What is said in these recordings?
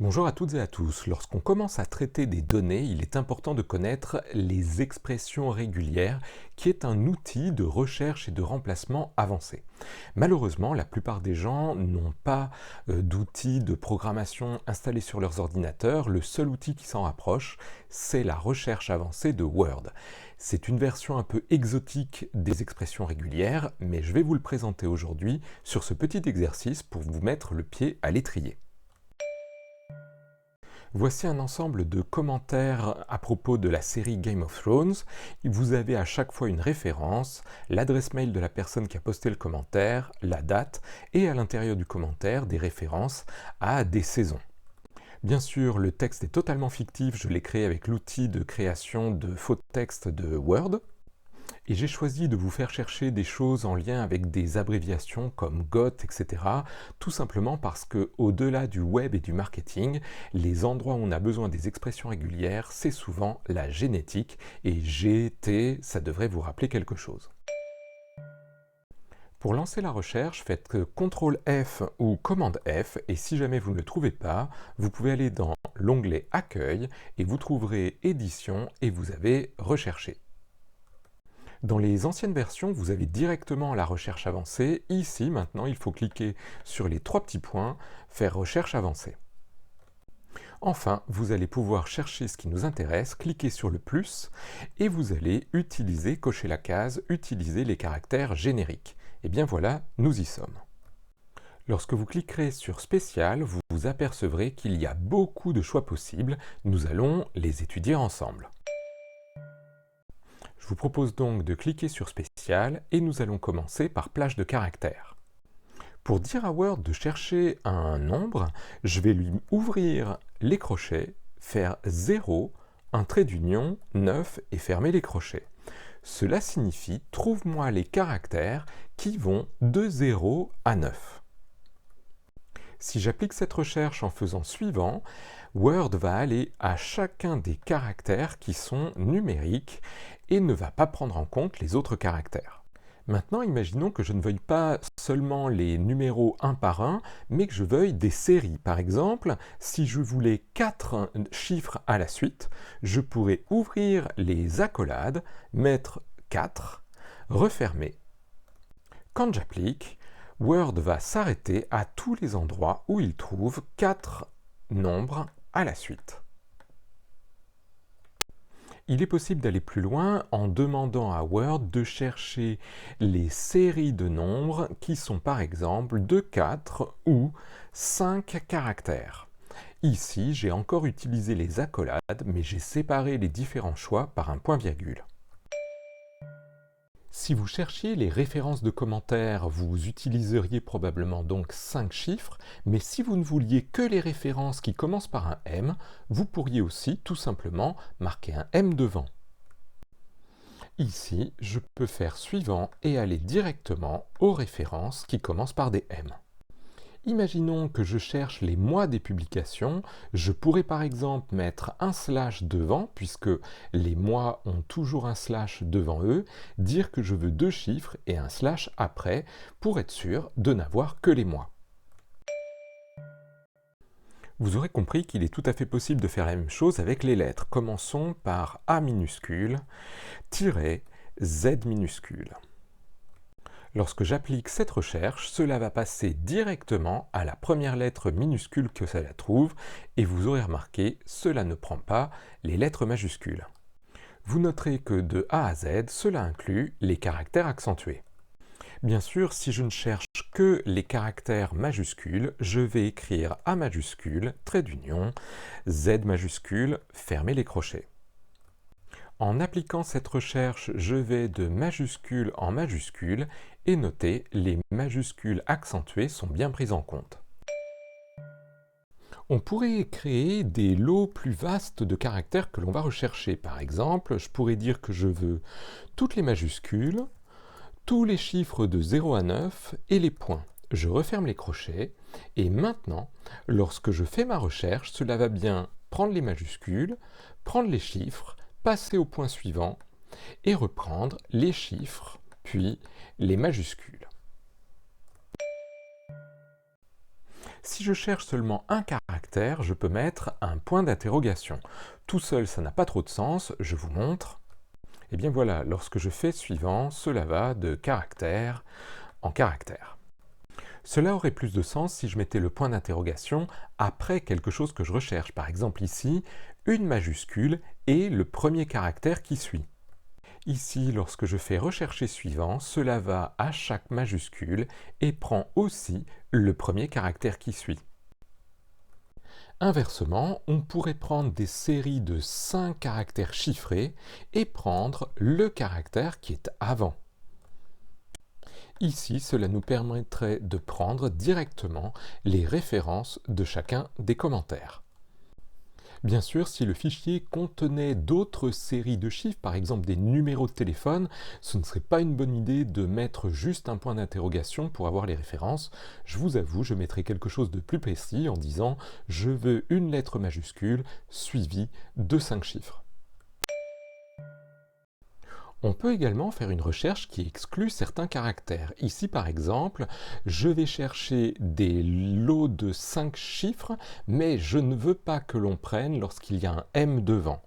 Bonjour à toutes et à tous. Lorsqu'on commence à traiter des données, il est important de connaître les expressions régulières, qui est un outil de recherche et de remplacement avancé. Malheureusement, la plupart des gens n'ont pas d'outils de programmation installés sur leurs ordinateurs. Le seul outil qui s'en rapproche, c'est la recherche avancée de Word. C'est une version un peu exotique des expressions régulières, mais je vais vous le présenter aujourd'hui sur ce petit exercice pour vous mettre le pied à l'étrier. Voici un ensemble de commentaires à propos de la série Game of Thrones. Vous avez à chaque fois une référence, l'adresse mail de la personne qui a posté le commentaire, la date, et à l'intérieur du commentaire des références à des saisons. Bien sûr, le texte est totalement fictif, je l'ai créé avec l'outil de création de faux textes de Word. Et j'ai choisi de vous faire chercher des choses en lien avec des abréviations comme GOT, etc. Tout simplement parce que, au-delà du web et du marketing, les endroits où on a besoin des expressions régulières, c'est souvent la génétique. Et GT, ça devrait vous rappeler quelque chose. Pour lancer la recherche, faites CTRL F ou commande F, et si jamais vous ne le trouvez pas, vous pouvez aller dans l'onglet Accueil, et vous trouverez Édition, et vous avez Recherché. Dans les anciennes versions, vous avez directement la recherche avancée. Ici, maintenant, il faut cliquer sur les trois petits points, faire recherche avancée. Enfin, vous allez pouvoir chercher ce qui nous intéresse, cliquer sur le plus, et vous allez cocher la case, utiliser les caractères génériques. Et bien voilà, nous y sommes. Lorsque vous cliquerez sur Spécial, vous vous apercevrez qu'il y a beaucoup de choix possibles. Nous allons les étudier ensemble. Je vous propose donc de cliquer sur Spécial et nous allons commencer par plage de caractères. Pour dire à Word de chercher un nombre, je vais lui ouvrir les crochets, faire 0, un trait d'union, 9 et fermer les crochets. Cela signifie « Trouve-moi les caractères qui vont de 0 à 9 ». Si j'applique cette recherche en faisant suivant, Word va aller à chacun des caractères qui sont numériques et ne va pas prendre en compte les autres caractères. Maintenant, imaginons que je ne veuille pas seulement les numéros un par un, mais que je veuille des séries. Par exemple, si je voulais 4 chiffres à la suite, je pourrais ouvrir les accolades, mettre 4, refermer. Quand j'applique, Word va s'arrêter à tous les endroits où il trouve 4 nombres à la suite. Il est possible d'aller plus loin en demandant à Word de chercher les séries de nombres qui sont par exemple de 4 ou 5 caractères. Ici, j'ai encore utilisé les accolades, mais j'ai séparé les différents choix par un point-virgule. Si vous cherchiez les références de commentaires, vous utiliseriez probablement donc 5 chiffres, mais si vous ne vouliez que les références qui commencent par un M, vous pourriez aussi tout simplement marquer un M devant. Ici, je peux faire suivant et aller directement aux références qui commencent par des M. Imaginons que je cherche les mois des publications, je pourrais par exemple mettre un slash devant, puisque les mois ont toujours un slash devant eux, dire que je veux 2 chiffres et un slash après, pour être sûr de n'avoir que les mois. Vous aurez compris qu'il est tout à fait possible de faire la même chose avec les lettres. Commençons par A minuscule, Z minuscule. Lorsque j'applique cette recherche, cela va passer directement à la première lettre minuscule que cela trouve, et vous aurez remarqué, cela ne prend pas les lettres majuscules. Vous noterez que de A à Z, cela inclut les caractères accentués. Bien sûr, si je ne cherche que les caractères majuscules, je vais écrire A majuscule, trait d'union, Z majuscule, fermer les crochets. En appliquant cette recherche, je vais de majuscule en majuscule et notez, les majuscules accentuées sont bien prises en compte. On pourrait créer des lots plus vastes de caractères que l'on va rechercher. Par exemple, je pourrais dire que je veux toutes les majuscules, tous les chiffres de 0 à 9 et les points. Je referme les crochets et maintenant, lorsque je fais ma recherche, cela va bien prendre les majuscules, prendre les chiffres, passer au point suivant et reprendre les chiffres, puis les majuscules. Si je cherche seulement un caractère, caractère, je peux mettre un point d'interrogation. Tout seul, ça n'a pas trop de sens, je vous montre. Et bien voilà, lorsque je fais suivant, cela va de caractère en caractère. Cela aurait plus de sens si je mettais le point d'interrogation après quelque chose que je recherche. Par exemple ici, une majuscule et le premier caractère qui suit. Ici, lorsque je fais rechercher suivant, cela va à chaque majuscule et prend aussi le premier caractère qui suit. Inversement, on pourrait prendre des séries de 5 caractères chiffrés et prendre le caractère qui est avant. Ici, cela nous permettrait de prendre directement les références de chacun des commentaires. Bien sûr, si le fichier contenait d'autres séries de chiffres, par exemple des numéros de téléphone, ce ne serait pas une bonne idée de mettre juste un point d'interrogation pour avoir les références. Je vous avoue, je mettrai quelque chose de plus précis en disant « Je veux une lettre majuscule suivie de 5 chiffres ». On peut également faire une recherche qui exclut certains caractères. Ici, par exemple, je vais chercher des lots de 5 chiffres, mais je ne veux pas que l'on prenne lorsqu'il y a un M devant.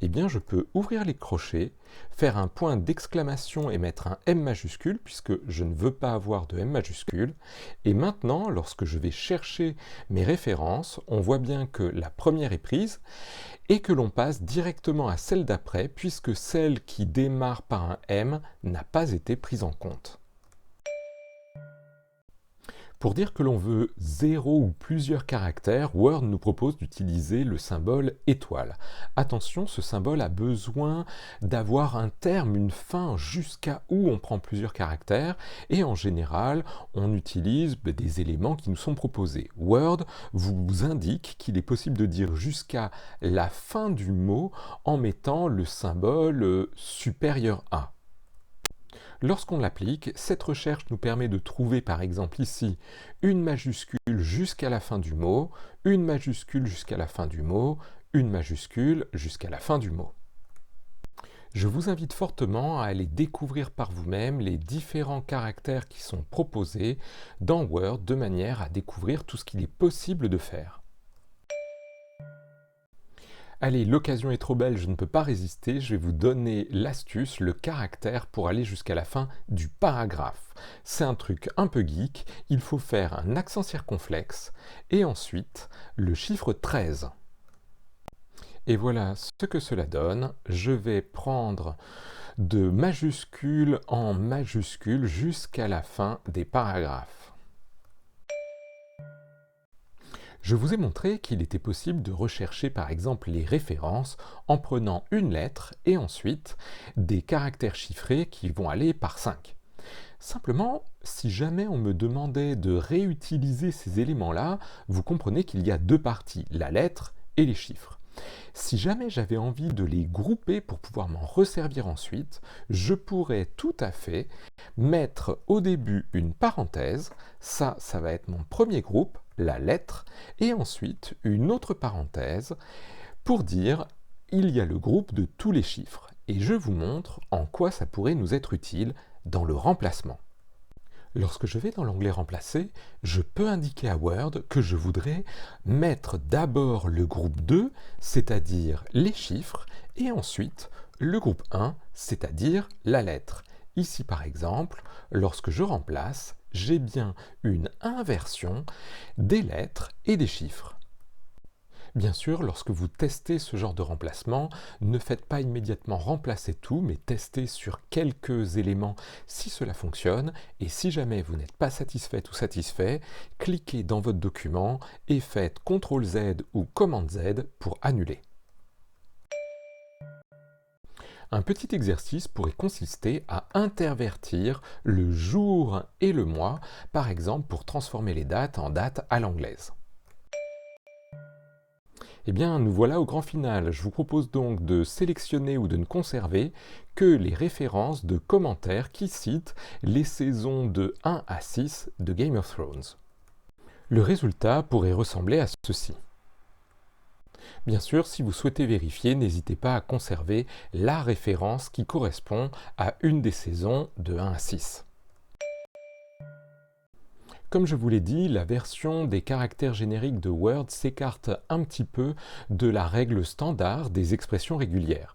Eh bien, je peux ouvrir les crochets, faire un point d'exclamation et mettre un M majuscule, puisque je ne veux pas avoir de M majuscule. Et maintenant, lorsque je vais chercher mes références, on voit bien que la première est prise, et que l'on passe directement à celle d'après, puisque celle qui démarre par un M n'a pas été prise en compte. Pour dire que l'on veut 0 ou plusieurs caractères, Word nous propose d'utiliser le symbole étoile. Attention, ce symbole a besoin d'avoir un terme, une fin jusqu'à où on prend plusieurs caractères, et en général, on utilise des éléments qui nous sont proposés. Word vous indique qu'il est possible de dire jusqu'à la fin du mot en mettant le symbole supérieur à. Lorsqu'on l'applique, cette recherche nous permet de trouver par exemple ici une majuscule jusqu'à la fin du mot, une majuscule jusqu'à la fin du mot, une majuscule jusqu'à la fin du mot. Je vous invite fortement à aller découvrir par vous-même les différents caractères qui sont proposés dans Word de manière à découvrir tout ce qu'il est possible de faire. Allez, l'occasion est trop belle, je ne peux pas résister, je vais vous donner l'astuce, le caractère pour aller jusqu'à la fin du paragraphe. C'est un truc un peu geek, il faut faire un accent circonflexe et ensuite le chiffre 13. Et voilà ce que cela donne, je vais prendre de majuscule en majuscule jusqu'à la fin des paragraphes. Je vous ai montré qu'il était possible de rechercher par exemple les références en prenant une lettre et ensuite des caractères chiffrés qui vont aller par 5. Simplement, si jamais on me demandait de réutiliser ces éléments-là, vous comprenez qu'il y a deux parties, la lettre et les chiffres. Si jamais j'avais envie de les grouper pour pouvoir m'en resservir ensuite, je pourrais tout à fait mettre au début une parenthèse, ça va être mon premier groupe, la lettre, et ensuite une autre parenthèse pour dire il y a le groupe de tous les chiffres. Et je vous montre en quoi ça pourrait nous être utile dans le remplacement. Lorsque je vais dans l'onglet Remplacer, je peux indiquer à Word que je voudrais mettre d'abord le groupe 2, c'est-à-dire les chiffres, et ensuite le groupe 1, c'est-à-dire la lettre. Ici par exemple, lorsque je remplace, j'ai bien une inversion des lettres et des chiffres. Bien sûr, lorsque vous testez ce genre de remplacement, ne faites pas immédiatement remplacer tout, mais testez sur quelques éléments si cela fonctionne, et si jamais vous n'êtes pas satisfait ou satisfait, cliquez dans votre document et faites CTRL Z ou Commande Z pour annuler. Un petit exercice pourrait consister à intervertir le jour et le mois, par exemple pour transformer les dates en dates à l'anglaise. Eh bien, nous voilà au grand final. Je vous propose donc de sélectionner ou de ne conserver que les références de commentaires qui citent les saisons de 1 à 6 de Game of Thrones. Le résultat pourrait ressembler à ceci. Bien sûr, si vous souhaitez vérifier, n'hésitez pas à conserver la référence qui correspond à une des saisons de 1 à 6. Comme je vous l'ai dit, la version des caractères génériques de Word s'écarte un petit peu de la règle standard des expressions régulières.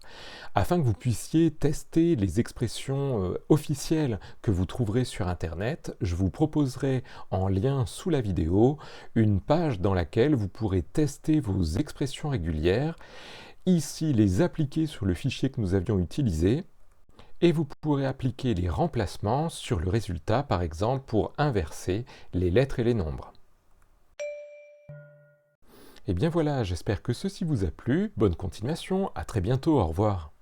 Afin que vous puissiez tester les expressions officielles que vous trouverez sur Internet, je vous proposerai en lien sous la vidéo une page dans laquelle vous pourrez tester vos expressions régulières, ici les appliquer sur le fichier que nous avions utilisé, et vous pourrez appliquer les remplacements sur le résultat, par exemple pour inverser les lettres et les nombres. Et bien voilà, j'espère que ceci vous a plu. Bonne continuation, à très bientôt, au revoir.